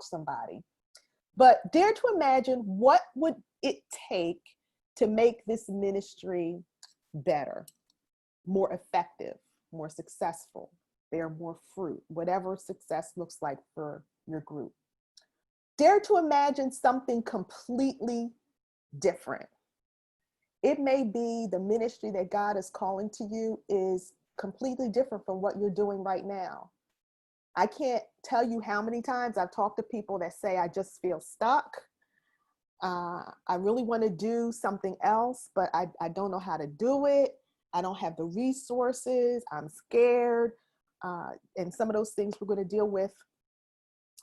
somebody. But dare to imagine, what would it take to make this ministry better, more effective, more successful, bear more fruit, whatever success looks like for your group. Dare to imagine something completely different. It may be the ministry that God is calling to you is completely different from what you're doing right now. I can't tell you how many times I've talked to people that say, I just feel stuck. I really want to do something else, but I don't know how to do it. I don't have the resources. I'm scared. And some of those things we're going to deal with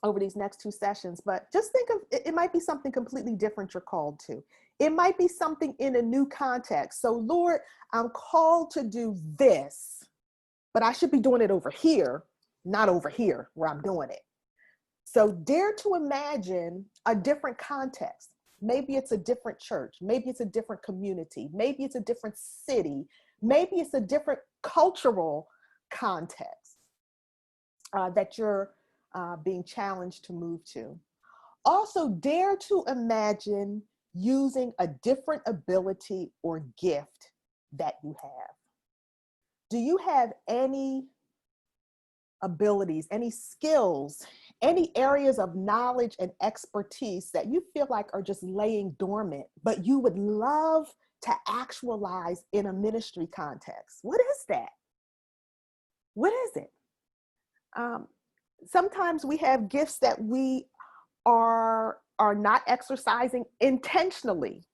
over these next 2 sessions. But just think of it might be something completely different you're called to. It might be something in a new context. So, Lord, I'm called to do this, but I should be doing it over here, not over here where I'm doing it. So dare to imagine a different context. Maybe it's a different church. Maybe it's a different community. Maybe it's a different city. Maybe it's a different cultural context that you're being challenged to move to. Also, dare to imagine using a different ability or gift that you have. Do you have any abilities, any skills, any areas of knowledge and expertise that you feel like are just laying dormant, but you would love to actualize in a ministry context? What is that? What is it? Sometimes we have gifts that we are not exercising intentionally.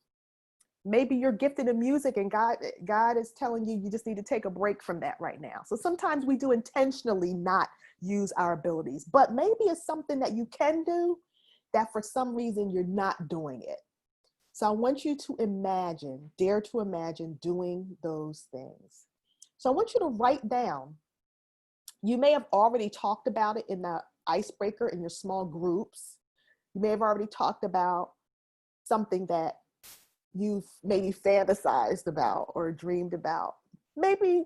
Maybe you're gifted in music and God is telling you, you just need to take a break from that right now. So sometimes we do intentionally not use our abilities, but maybe it's something that you can do that for some reason you're not doing it. So I want you to imagine, dare to imagine doing those things. So I want you to write down. You may have already talked about it in the icebreaker in your small groups. You may have already talked about something that you've maybe fantasized about or dreamed about. Maybe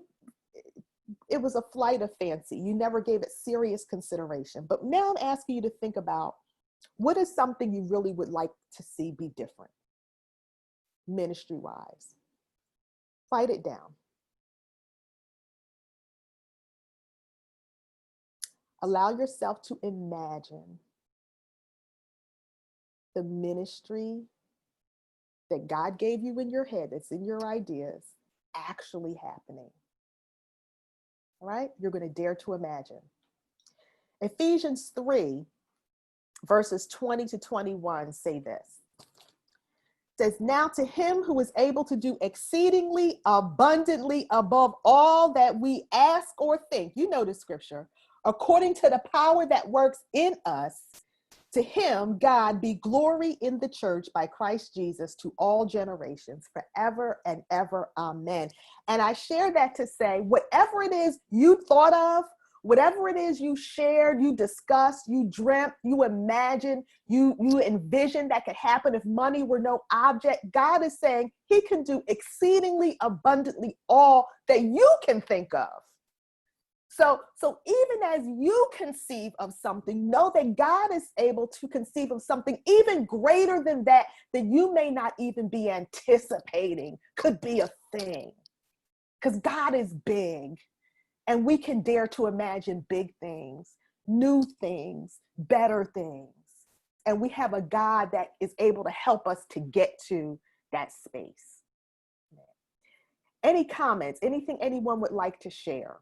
it was a flight of fancy. You never gave it serious consideration. But now I'm asking you to think about, what is something you really would like to see be different, ministry-wise? Write it down. Allow yourself to imagine the ministry that God gave you in your head, that's in your ideas, actually happening. All right? You're going to dare to imagine. Ephesians 3, verses 20 to 21 say this. It says, now to him who is able to do exceedingly abundantly above all that we ask or think, you know the scripture, according to the power that works in us, to him, God, be glory in the church by Christ Jesus to all generations, forever and ever. Amen. And I share that to say, whatever it is you thought of, whatever it is you shared, you discussed, you dreamt, you imagined, you envisioned that could happen if money were no object, God is saying he can do exceedingly abundantly all that you can think of. So even as you conceive of something, know that God is able to conceive of something even greater than that you may not even be anticipating could be a thing. Because God is big, and we can dare to imagine big things, new things, better things. And we have a God that is able to help us to get to that space. Any comments, anything anyone would like to share?